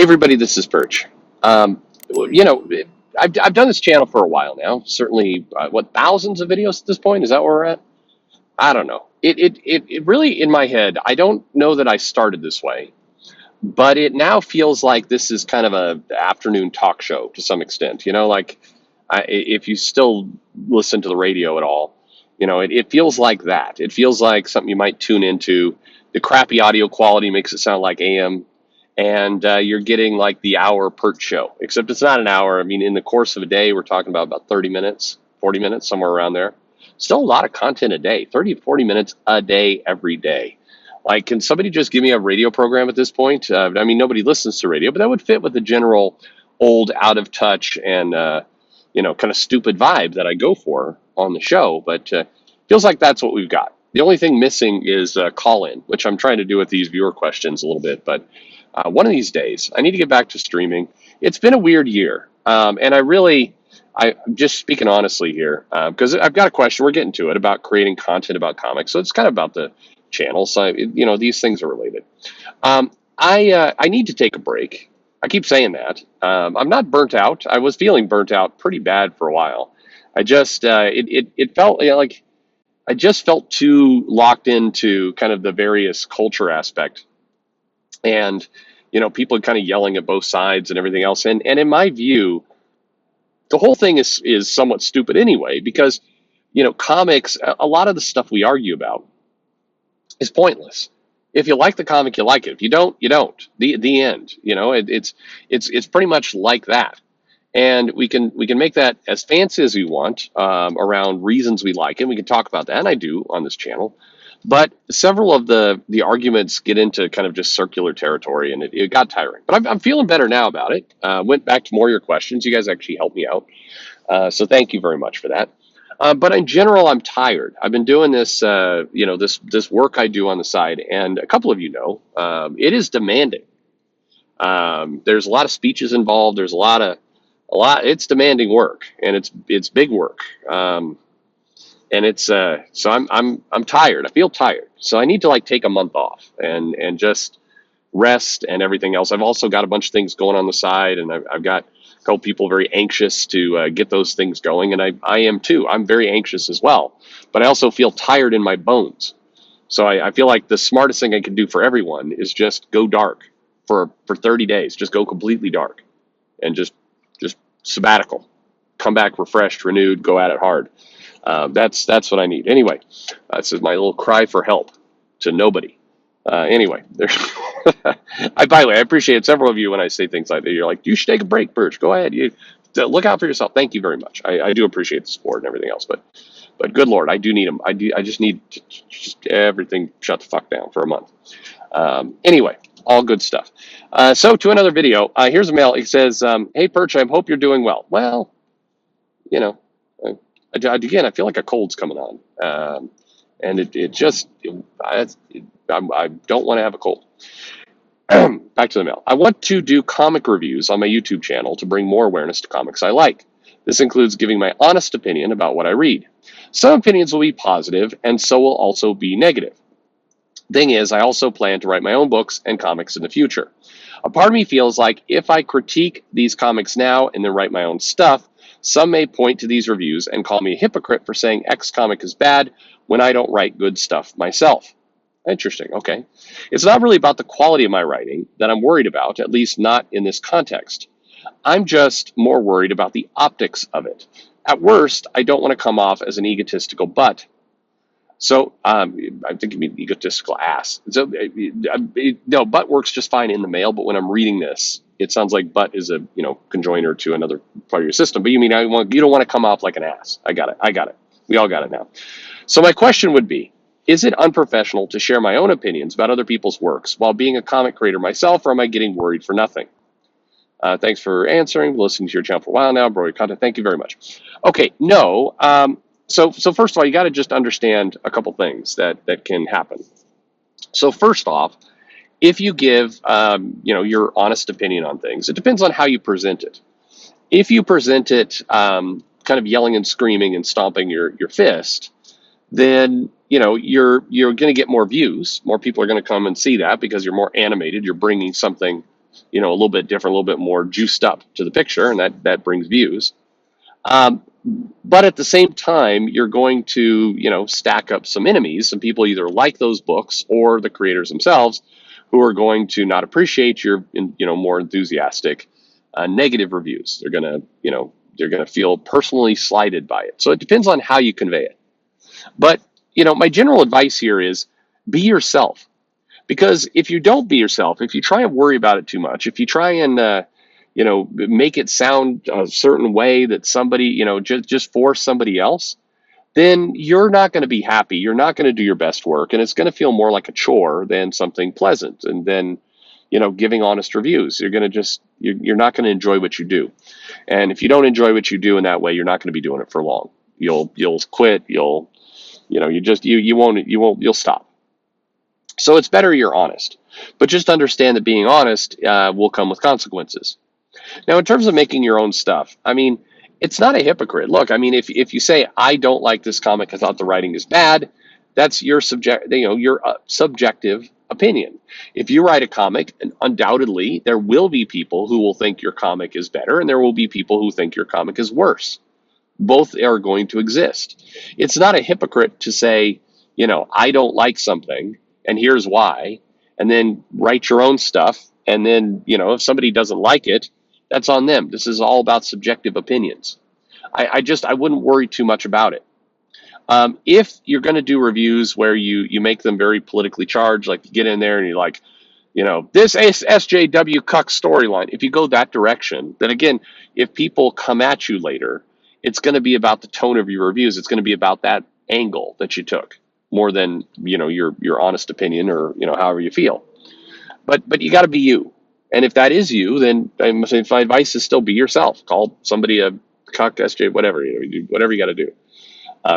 Everybody, this is Perch. You know, I've done this channel for a while now. Certainly, thousands of videos at this point? Is that where we're at? I don't know. It really, in my head, I don't know that I started this way, but it now feels like this is kind of a afternoon talk show to some extent. If you still listen to the radio at all, it feels like that. It feels like something you might tune into. The crappy audio quality makes it sound like AM, and you're getting like the hour Perch show, except it's not an hour. I mean, in the course of a day, we're talking about 30 minutes, 40 minutes, somewhere around there. Still a lot of content a day, 30 to 40 minutes a day, every day. Like, can somebody just give me a radio program at this point? I mean, nobody listens to radio, but that would fit with the general old, out of touch, and kind of stupid vibe that I go for on the show. But feels like that's what we've got. The only thing missing is call in, which I'm trying to do with these viewer questions a little bit. But one of these days, I need to get back to streaming. It's been a weird year, and I'm just speaking honestly here, because I've got a question. We're getting to it about creating content about comics, so it's kind of about the channel. So these things are related. I need to take a break. I keep saying that. I'm not burnt out. I was feeling burnt out pretty bad for a while. I just it felt like I just felt too locked into kind of the various culture aspect, and people kind of yelling at both sides and everything else. And in my view, the whole thing is somewhat stupid anyway, because comics, a lot of the stuff we argue about is pointless. If you like the comic, you like it. If you don't, you don't. The end. It's pretty much like that. And we can make that as fancy as we want, around reasons we like it. We can talk about that, and I do on this channel. But several of the arguments get into kind of just circular territory, and it got tiring. But I'm feeling better now about it. Went back to more of your questions. You guys actually helped me out, so thank you very much for that. But in general, I'm tired. I've been doing this, this work I do on the side, and a couple of it is demanding. There's a lot of speeches involved. There's a lot. It's demanding work, and it's big work. And it's so I'm tired. I feel tired, so I need to take a month off and just rest and everything else. I've also got a bunch of things going on the side, and I've got a couple people very anxious to get those things going, and I am too. I'm very anxious as well, but I also feel tired in my bones. So I feel like the smartest thing I can do for everyone is just go dark for 30 days. Just go completely dark, and just sabbatical. Come back refreshed, renewed, go at it hard. That's what I need. Anyway, this is my little cry for help to nobody. Anyway, there's by the way, I appreciate several of you when I say things like that. You're like, you should take a break, Perch. Go ahead. You look out for yourself. Thank you very much. I do appreciate the support and everything else, but good Lord, I do need them. I just need to just everything shut the fuck down for a month. Anyway, all good stuff. So to another video. Here's a mail. It says, "Hey Perch, I hope you're doing well." Well, again, I feel like a cold's coming on, and I don't want to have a cold. Back to the mail. I want to do comic reviews on my YouTube channel to bring more awareness to comics I like. This includes giving my honest opinion about what I read. Some opinions will be positive, and so will also be negative. Thing is, I also plan to write my own books and comics in the future. A part of me feels like if I critique these comics now and then write my own stuff, some may point to these reviews and call me a hypocrite for saying X comic is bad when I don't write good stuff myself. Interesting. Okay. It's not really about the quality of my writing that I'm worried about, at least not in this context. I'm just more worried about the optics of it. At worst, I don't want to come off as an egotistical butt. So I think you mean egotistical ass. So no, butt works just fine in the mail, but when I'm reading this, it sounds like butt is a conjoiner to another part of your system. But you mean you don't want to come off like an ass. I got it. We all got it now. So my question would be, is it unprofessional to share my own opinions about other people's works while being a comic creator myself, or am I getting worried for nothing? Thanks for answering. Listening to your channel for a while now. Bro, your content. Thank you very much. Okay, no. So first of all, you got to just understand a couple things that can happen. So first off, if you give your honest opinion on things, it depends on how you present it. If you present it kind of yelling and screaming and stomping your fist, then you're going to get more views. More people are going to come and see that because you're more animated. You're bringing something a little bit different, a little bit more juiced up to the picture, and that brings views. Um, but at the same time, you're going to, stack up some enemies. Some people either like those books or the creators themselves, who are going to not appreciate your, more enthusiastic, negative reviews. They're gonna feel personally slighted by it. So it depends on how you convey it. But my general advice here is be yourself. Because if you don't be yourself, if you try and worry about it too much, if you try and make it sound a certain way that somebody, just for somebody else, then you're not going to be happy. You're not going to do your best work, and it's going to feel more like a chore than something pleasant. And then, giving honest reviews, you're not going to enjoy what you do. And if you don't enjoy what you do in that way, you're not going to be doing it for long. You'll quit. You'll stop. So it's better you're honest, but just understand that being honest will come with consequences. Now, in terms of making your own stuff, I mean, it's not a hypocrite. Look, I mean, if you say I don't like this comic, I thought the writing is bad, that's your subjective opinion. If you write a comic, and undoubtedly there will be people who will think your comic is better, and there will be people who think your comic is worse. Both are going to exist. It's not a hypocrite to say, I don't like something, and here's why, and then write your own stuff. And then, if somebody doesn't like it, that's on them. This is all about subjective opinions. I wouldn't worry too much about it. If you're going to do reviews where you make them very politically charged, like you get in there and you're like, this SJW cuck storyline. If you go that direction, then again, if people come at you later, it's going to be about the tone of your reviews. It's going to be about that angle that you took more than, your honest opinion or, however you feel. But you got to be you. And if that is you, then my advice is still be yourself. Call somebody a cuck, SJ, whatever, whatever you got to do.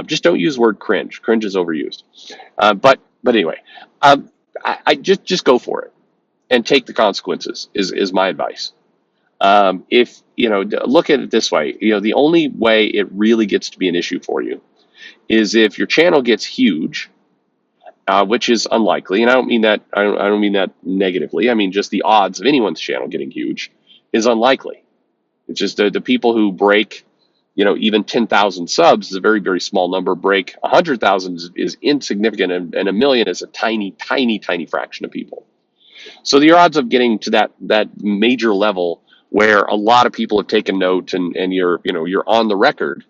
Just don't use the word cringe. Cringe is overused. But anyway, I just go for it and take the consequences is my advice. If look at it this way, the only way it really gets to be an issue for you is if your channel gets huge, which is unlikely. And I don't mean that negatively. I mean just the odds of anyone's channel getting huge is unlikely. It's just the people who break, even 10,000 subs is a very, very small number. Break 100,000 is insignificant, and a million is a tiny, tiny, tiny fraction of people. So the odds of getting to that major level where a lot of people have taken note and you're on the record,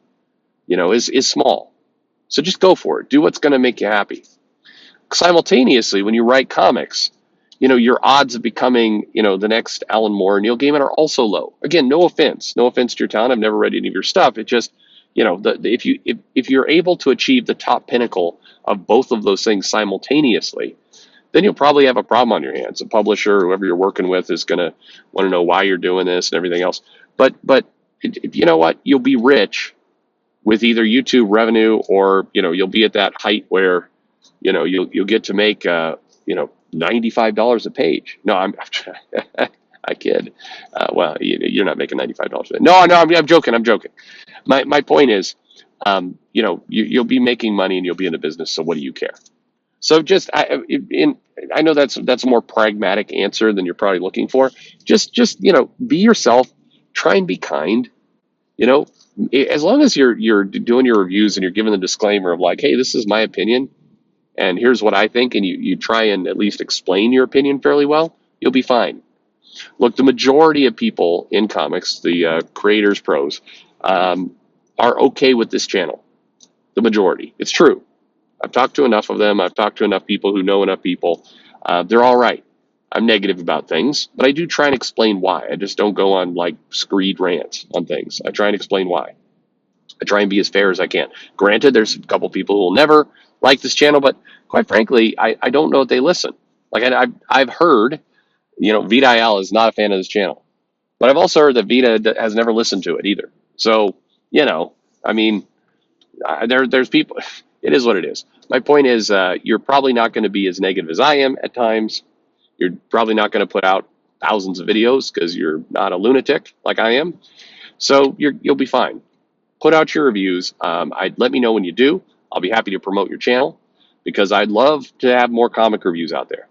is small. So just go for it. Do what's going to make you happy. Simultaneously, when you write comics, your odds of becoming, the next Alan Moore and Neil Gaiman are also low. Again, no offense to your talent. I've never read any of your stuff. It just, if you're able to achieve the top pinnacle of both of those things simultaneously, then you'll probably have a problem on your hands. A publisher, whoever you're working with, is going to want to know why you're doing this and everything else. But you know what? You'll be rich with either YouTube revenue or, you'll be at that height where, you'll get to make, $95 a page. No, I kid. Well, you're not making $95. No, I'm joking. My point is, you'll be making money and you'll be in the business. So what do you care? So I know that's a more pragmatic answer than you're probably looking for. Just be yourself. Try and be kind. As long as you're doing your reviews and you're giving the disclaimer of like, hey, this is my opinion, and here's what I think, and you try and at least explain your opinion fairly well, you'll be fine. Look, the majority of people in comics, the creators, pros, are okay with this channel. The majority. It's true. I've talked to enough of them. I've talked to enough people who know enough people. They're all right. I'm negative about things, but I do try and explain why. I just don't go on like screed rants on things. I try and explain why. I try and be as fair as I can. Granted, there's a couple people who will never like this channel, but quite frankly, I don't know if they listen. Like I've heard, Vita Al is not a fan of this channel, but I've also heard that Vita has never listened to it either. So, I mean, there's people. It is what it is. My point is, you're probably not going to be as negative as I am at times. You're probably not going to put out thousands of videos because you're not a lunatic like I am. So you'll be fine. Put out your reviews. Let me know when you do. I'll be happy to promote your channel because I'd love to have more comic reviews out there.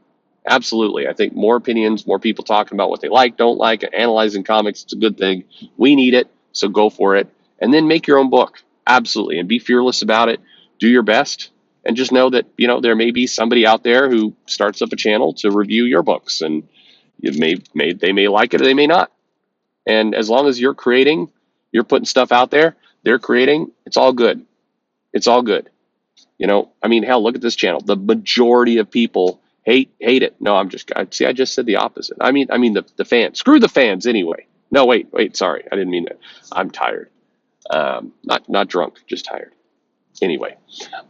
Absolutely. I think more opinions, more people talking about what they like, don't like, analyzing comics, it's a good thing. We need it, so go for it. And then make your own book. Absolutely. And be fearless about it. Do your best. And just know that, there may be somebody out there who starts up a channel to review your books. And they may like it or they may not. And as long as you're creating, you're putting stuff out there, they're creating, it's all good. It's all good. Hell, look at this channel. The majority of people hate it. No, I just said the opposite. The fans. Screw the fans anyway. No, wait, sorry. I didn't mean that. I'm tired. Not drunk, just tired. Anyway,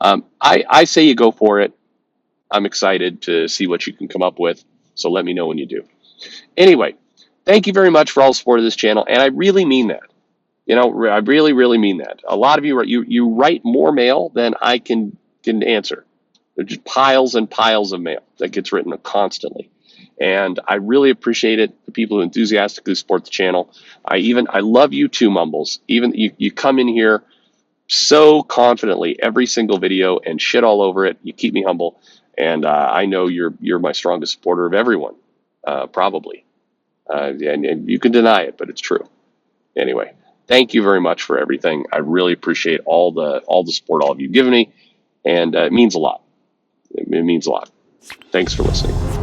I say you go for it. I'm excited to see what you can come up with. So let me know when you do. Anyway, thank you very much for all the support of this channel. And I really mean that. I really, really mean that. A lot of you write more mail than I can answer. There's just piles and piles of mail that gets written constantly. And I really appreciate it. The people who enthusiastically support the channel. I love you too, Mumbles. Even you come in here so confidently every single video and shit all over it. You keep me humble. And I know you're my strongest supporter of everyone, probably. And you can deny it, but it's true. Anyway, thank you very much for everything. I really appreciate all the support all of you have given me, and it means a lot. It means a lot. Thanks for listening.